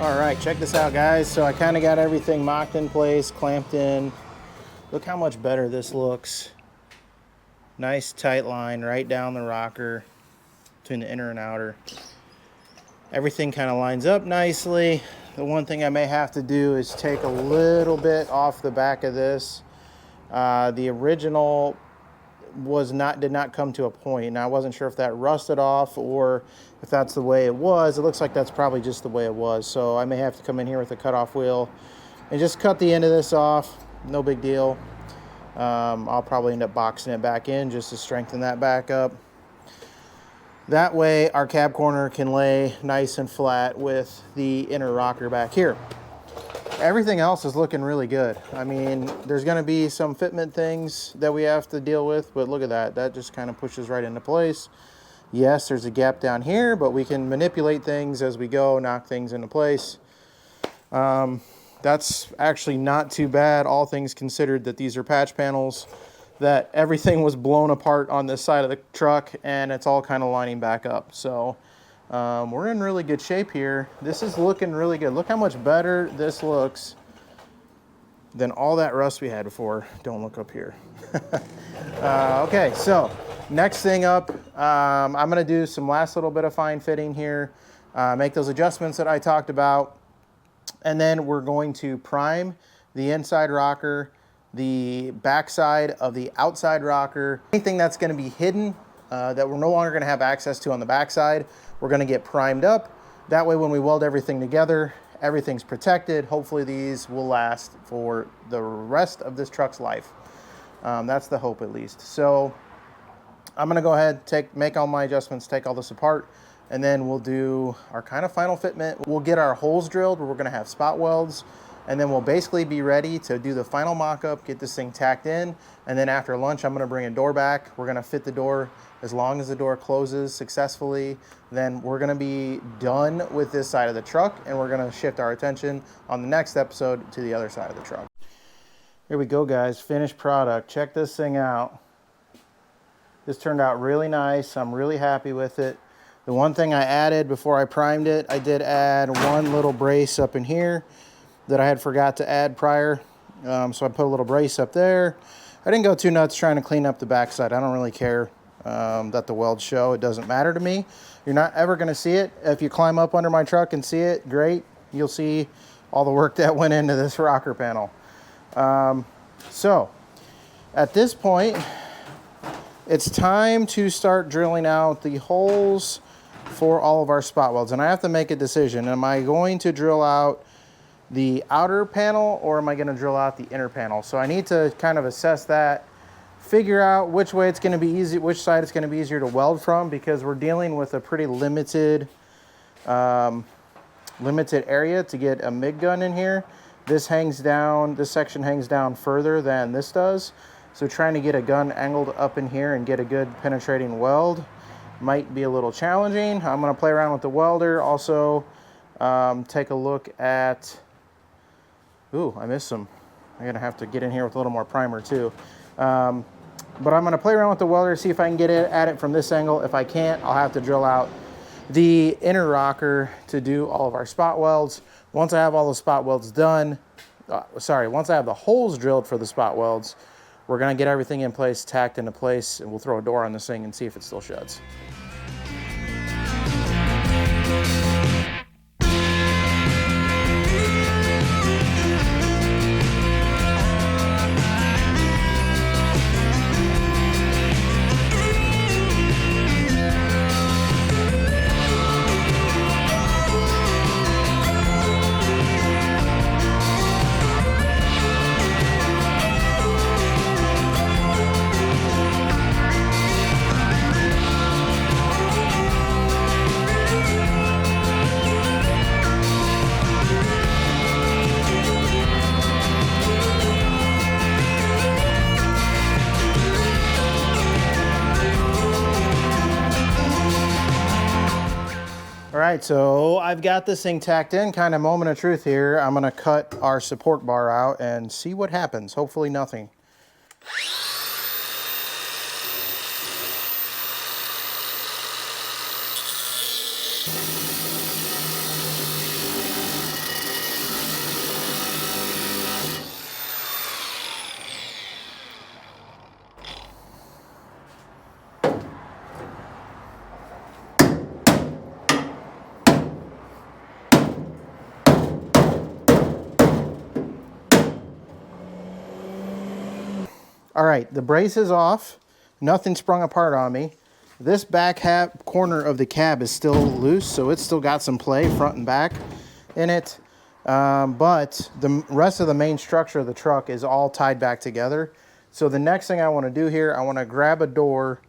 All right, check this out, guys. So I kind of got everything mocked in place, clamped in. Look how much better this looks. Nice tight line right down the rocker between the inner and outer. Everything kind of lines up nicely. The one thing I may have to do is take a little bit off the back of this. The original did not come to a point, and I wasn't sure if that rusted off or if that's the way it was. It looks like that's probably just the way it was, so I may have to come in here with a cutoff wheel and just cut the end of this off. No big deal. I'll probably end up boxing it back in just to strengthen that back up. That way our cab corner can lay nice and flat with the inner rocker back here. Everything else is looking really good. I mean, there's going to be some fitment things that we have to deal with, but look at that. That just kind of pushes right into place. Yes, there's a gap down here, but we can manipulate things as we go, knock things into place. That's actually not too bad, all things considered, that these are patch panels, that everything was blown apart on this side of the truck, and it's all kind of lining back up. So we're in really good shape here. This is looking really good. Look how much better this looks than all that rust we had before. Don't look up here. Okay, so next thing up, I'm going to do some last little bit of fine fitting here, make those adjustments that I talked about, and then we're going to prime the inside rocker, the backside of the outside rocker. Anything that's going to be hidden that we're no longer going to have access to on the backside, we're going to get primed up. That way when we weld everything together, everything's protected. Hopefully these will last for the rest of this truck's life. That's the hope, at least. So I'm going to go ahead, make all my adjustments, take all this apart, and then we'll do our kind of final fitment. We'll get our holes drilled where we're going to have spot welds, and then we'll basically be ready to do the final mock-up, get this thing tacked in, and then after lunch I'm going to bring a door back. We're going to fit the door. As long as the door closes successfully, then we're going to be done with this side of the truck, and we're going to shift our attention on the next episode to the other side of the truck. Here we go, guys. Finished product. Check this thing out. This turned out really nice. I'm really happy with it. The one thing I added before I primed it, I did add one little brace up in here that I had forgot to add prior. So I put a little brace up there. I didn't go too nuts trying to clean up the backside. I don't really care that the welds show. It doesn't matter to me. You're not ever going to see it. If you climb up under my truck and see it, great. You'll see all the work that went into this rocker panel. So at this point, it's time to start drilling out the holes for all of our spot welds. And I have to make a decision. Am I going to drill out the outer panel, or am I going to drill out the inner panel? So I need to kind of assess that, figure out which way it's going to be easy, which side it's going to be easier to weld from, because we're dealing with a pretty limited area to get a MIG gun in here. This section hangs down further than this does. So trying to get a gun angled up in here and get a good penetrating weld might be a little challenging. I'm going to play around with the welder. Also, take a look at, ooh, I missed some. I'm going to have to get in here with a little more primer too. But I'm going to play around with the welder, see if I can get at it from this angle. If I can't, I'll have to drill out the inner rocker to do all of our spot welds. Once I have all the spot welds done, once I have the holes drilled for the spot welds, we're going to get everything in place, tacked into place, and we'll throw a door on this thing and see if it still shuts. All right, so I've got this thing tacked in, kind of moment of truth here. I'm gonna cut our support bar out and see what happens. Hopefully nothing. All right, the brace is off. Nothing sprung apart on me. This back corner of the cab is still loose, so it's still got some play front and back in it. But the rest of the main structure of the truck is all tied back together. So the next thing I want to do here, I want to grab a door,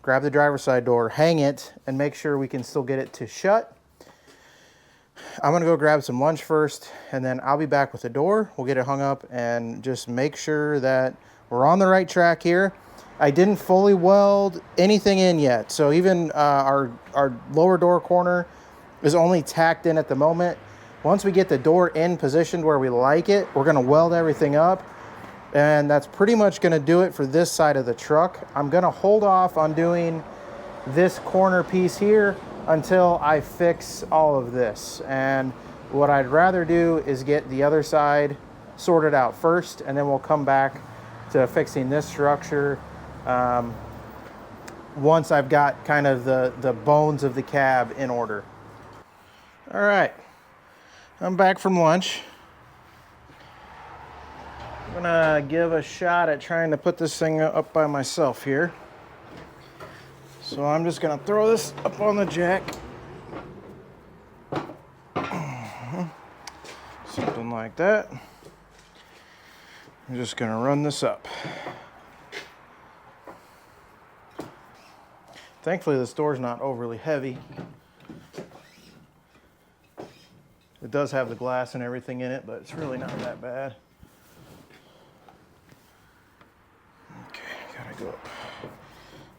grab the driver's side door, hang it, and make sure we can still get it to shut. I'm going to go grab some lunch first, and then I'll be back with the door. We'll get it hung up and just make sure that we're on the right track here. I didn't fully weld anything in yet, so even our lower door corner is only tacked in at the moment. Once we get the door in positioned where we like it, we're going to weld everything up, and that's pretty much going to do it for this side of the truck. I'm going to hold off on doing this corner piece here until I fix all of this. And what I'd rather do is get the other side sorted out first, and then we'll come back to fixing this structure once I've got kind of the bones of the cab in order. All right, I'm back from lunch. I'm gonna give a shot at trying to put this thing up by myself here. So I'm just gonna throw this up on the jack. Something like that. I'm just gonna run this up. Thankfully, this door's not overly heavy. It does have the glass and everything in it, but it's really not that bad. Okay, gotta go up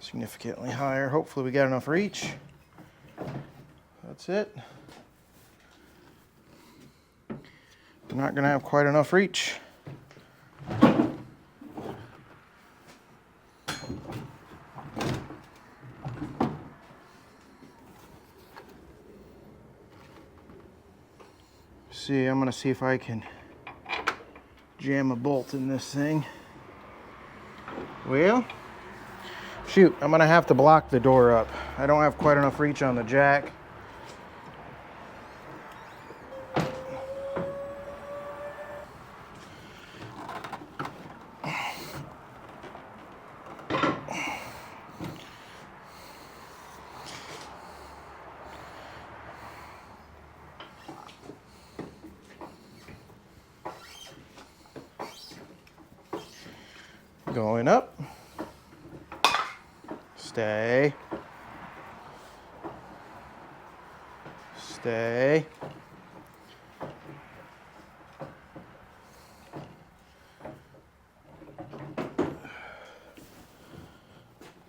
significantly higher. Hopefully we got enough reach. That's it. We're not gonna have quite enough reach. See, I'm gonna see if I can jam a bolt in this thing. Well, shoot, I'm gonna have to block the door up. I don't have quite enough reach on the jack. Going up. Stay. Stay.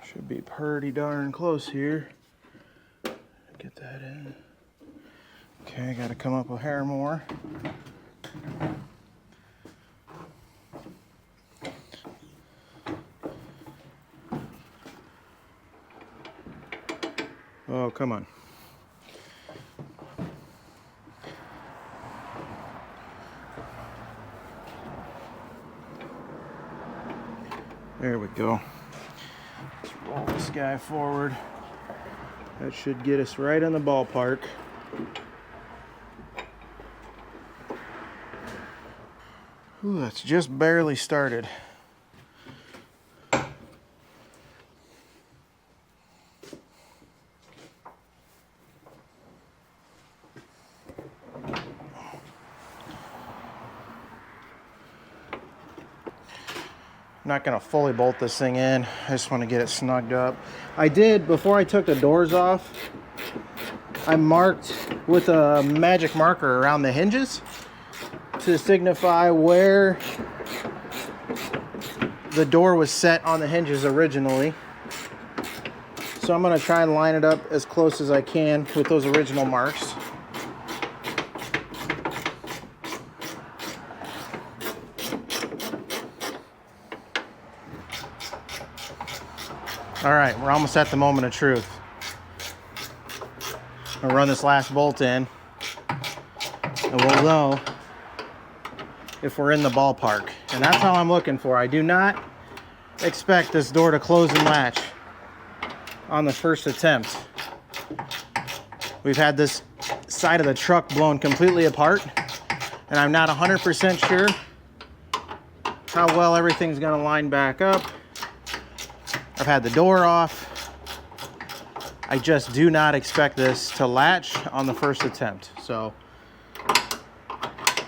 Should be pretty darn close here. Get that in. Okay, gotta come up a hair more. Oh, come on. There we go. Let's roll this guy forward. That should get us right in the ballpark. Ooh, that's just barely started. I'm not going to fully bolt this thing in. I just want to get it snugged up. I did, before I took the doors off, I marked with a magic marker around the hinges to signify where the door was set on the hinges originally. So I'm going to try and line it up as close as I can with those original marks. All right, we're almost at the moment of truth. I'll run this last bolt in, and we'll know if we're in the ballpark. And that's all I'm looking for. I do not expect this door to close and latch on the first attempt. We've had this side of the truck blown completely apart, and I'm not 100% sure how well everything's gonna line back up. I've had the door off. I just do not expect this to latch on the first attempt. So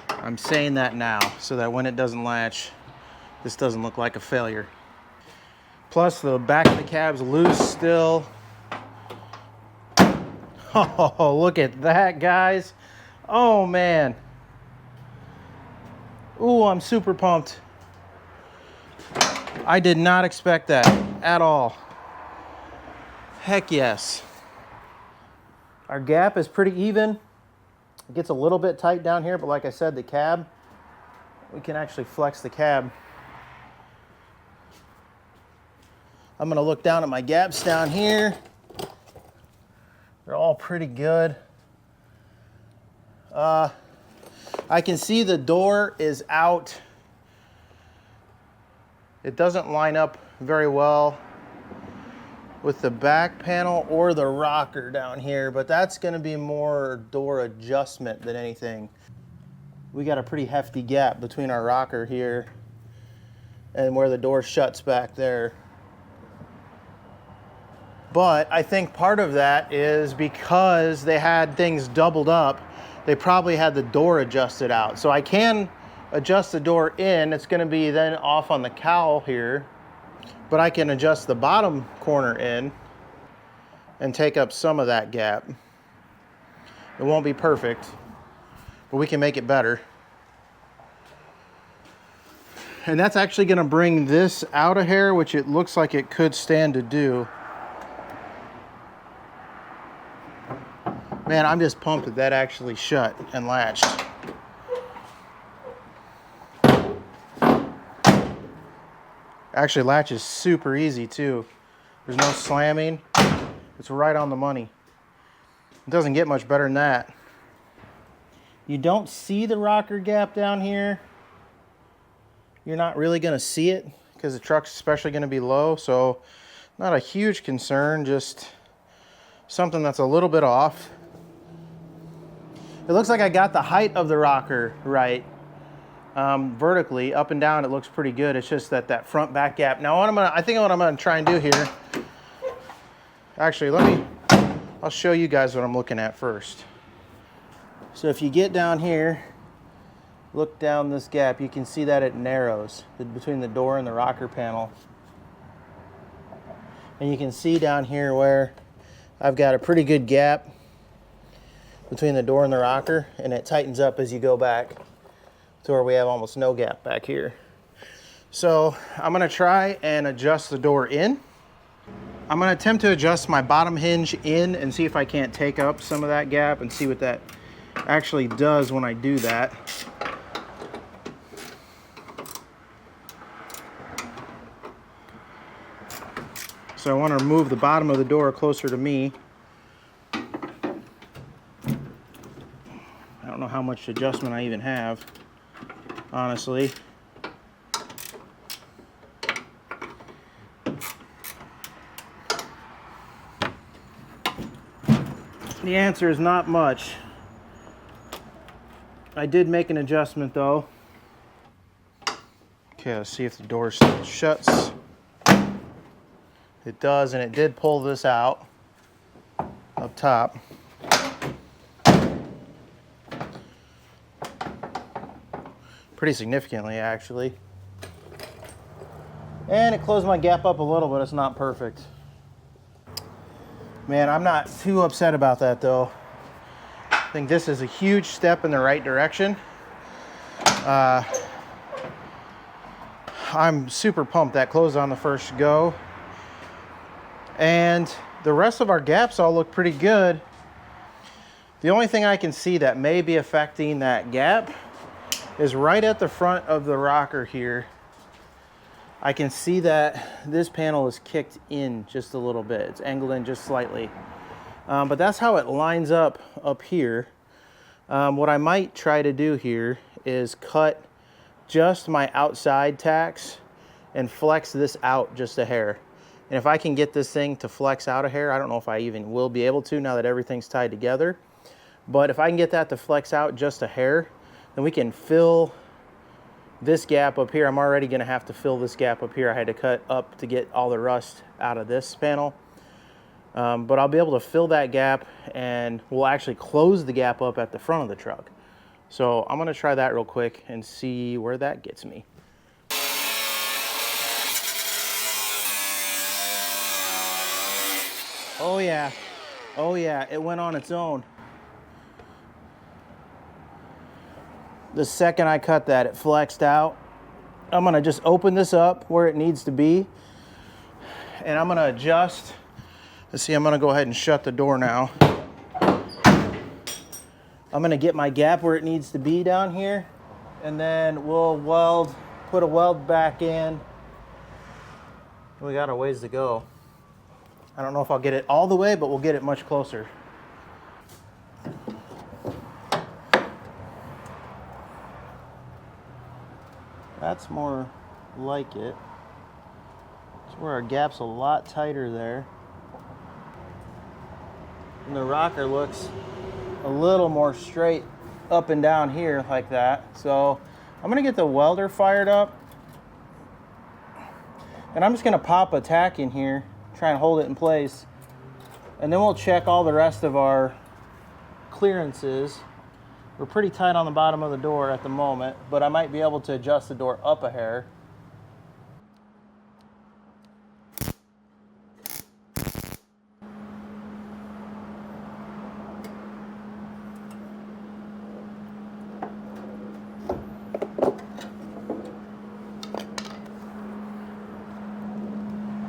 I'm saying that now so that when it doesn't latch, this doesn't look like a failure. Plus the back of the cab's loose still. Oh, look at that, guys. Oh man. Ooh, I'm super pumped. I did not expect that at all. Heck yes. Our gap is pretty even. It gets a little bit tight down here, but like I said, the cab, we can actually flex the cab. I'm gonna look down at my gaps down here. They're all pretty good. I can see the door is out. It doesn't line up very well with the back panel or the rocker down here, but that's gonna be more door adjustment than anything. We got a pretty hefty gap between our rocker here and where the door shuts back there. But I think part of that is because they had things doubled up, they probably had the door adjusted out. So I can adjust the door in. It's gonna be then off on the cowl here, but I can adjust the bottom corner in and take up some of that gap. It won't be perfect, but we can make it better. And that's actually gonna bring this out a hair, which it looks like it could stand to do. Man, I'm just pumped that that actually shut and latched. Actually latches super easy too. There's no slamming. It's right on the money. It doesn't get much better than that. You don't see the rocker gap down here. You're not really gonna see it because the truck's especially gonna be low, so not a huge concern, just something that's a little bit off. It looks like I got the height of the rocker right. Vertically, up and down, it looks pretty good. It's just that front back gap. Now, I think what I'm gonna try and do here, actually, I'll show you guys what I'm looking at first. So if you get down here, look down this gap, you can see that it narrows between the door and the rocker panel. And you can see down here where I've got a pretty good gap between the door and the rocker, and it tightens up as you go back to where we have almost no gap back here. So I'm gonna try and adjust the door in. I'm gonna attempt to adjust my bottom hinge in and see if I can't take up some of that gap and see what that actually does when I do that. So I want to move the bottom of the door closer to me. I don't know how much adjustment I even have, honestly. The answer is not much. I did make an adjustment though. Okay, let's see if the door still shuts. It does, and it did pull this out up top. Pretty significantly, actually. And it closed my gap up a little, but it's not perfect. Man, I'm not too upset about that though. I think this is a huge step in the right direction. I'm super pumped that closed on the first go. And the rest of our gaps all look pretty good. The only thing I can see that may be affecting that gap is right at the front of the rocker here. I can see that this panel is kicked in just a little bit. It's angled in just slightly. But that's how it lines up here. What I might try to do here is cut just my outside tacks and flex this out just a hair. And if I can get this thing to flex out a hair, I don't know if I even will be able to now that everything's tied together. But if I can get that to flex out just a hair, then we can fill this gap up here, I'm already going to have to fill this gap up here. I had to cut up to get all the rust out of this panel. But I'll be able to fill that gap, and we'll actually close the gap up at the front of the truck. So I'm going to try that real quick and see where that gets me. Oh yeah. Oh yeah, it went on its own. The second I cut that, it flexed out. I'm gonna just open this up where it needs to be, and I'm gonna adjust. Let's see, I'm gonna go ahead and shut the door now. I'm gonna get my gap where it needs to be down here, and then we'll put a weld back in. We got a ways to go. I don't know if I'll get it all the way, but we'll get it much closer. That's more like it. It's where our gap's a lot tighter there. And the rocker looks a little more straight up and down here like that. So I'm gonna get the welder fired up, and I'm just gonna pop a tack in here, try and hold it in place, and then we'll check all the rest of our clearances. We're pretty tight on the bottom of the door at the moment, but I might be able to adjust the door up a hair.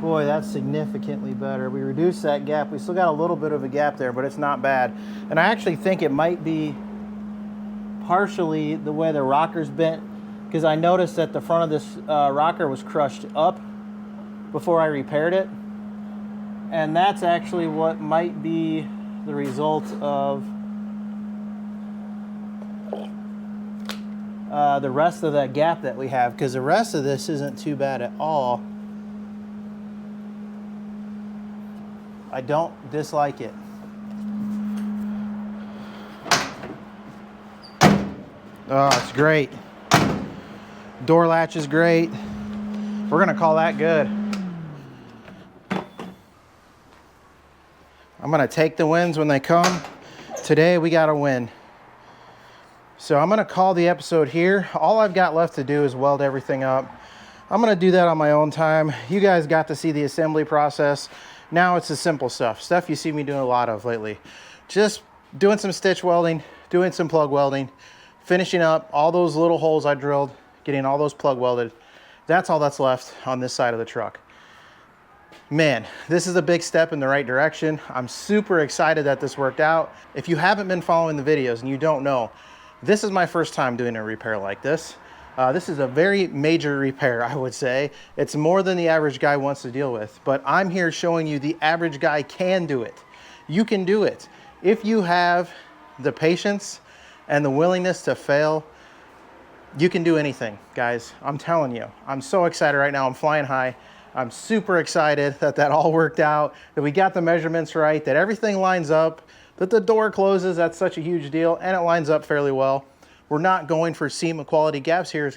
Boy, that's significantly better. We reduced that gap. We still got a little bit of a gap there, but it's not bad. And I actually think it might be partially the way the rocker's bent, because I noticed that the front of this rocker was crushed up before I repaired it. And that's actually what might be the result of the rest of that gap that we have, because the rest of this isn't too bad at all. I don't dislike it. Oh, it's great. Door latch is great. We're gonna call that good. I'm gonna take the wins when they come. Today we got a win. So I'm gonna call the episode here. All I've got left to do is weld everything up. I'm gonna do that on my own time. You guys got to see the assembly process. Now it's the simple stuff you see me doing a lot of lately. Just doing some stitch welding, doing some plug welding, finishing up all those little holes I drilled, getting all those plug welded. That's all that's left on this side of the truck. Man, this is a big step in the right direction. I'm super excited that this worked out. If you haven't been following the videos and you don't know, this is my first time doing a repair like this. This is a very major repair, I would say. It's more than the average guy wants to deal with, but I'm here showing you the average guy can do it. You can do it. If you have the patience and the willingness to fail, you can do anything, guys. I'm telling you. I'm so excited right now. I'm flying high. I'm super excited that that all worked out, that we got the measurements right, that everything lines up, that the door closes. That's such a huge deal, and it lines up fairly well. We're not going for seam equality gaps here,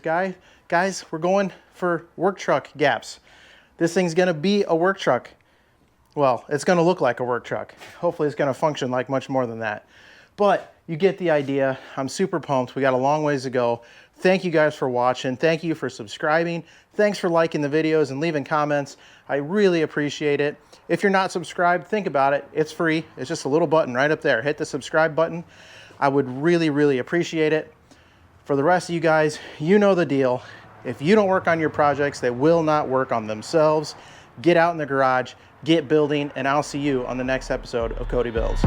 guys. We're going for work truck gaps. This thing's gonna be a work truck. Well, it's gonna look like a work truck. Hopefully it's gonna function like much more than that. But you get the idea. I'm super pumped. We got a long ways to go. Thank you guys for watching. Thank you for subscribing. Thanks for liking the videos and leaving comments. I really appreciate it. If you're not subscribed, think about it. It's free. It's just a little button right up there. Hit the subscribe button. I would really, really appreciate it. For the rest of you guys, you know the deal. If you don't work on your projects, they will not work on themselves. Get out in the garage, get building, and I'll see you on the next episode of Cody Builds.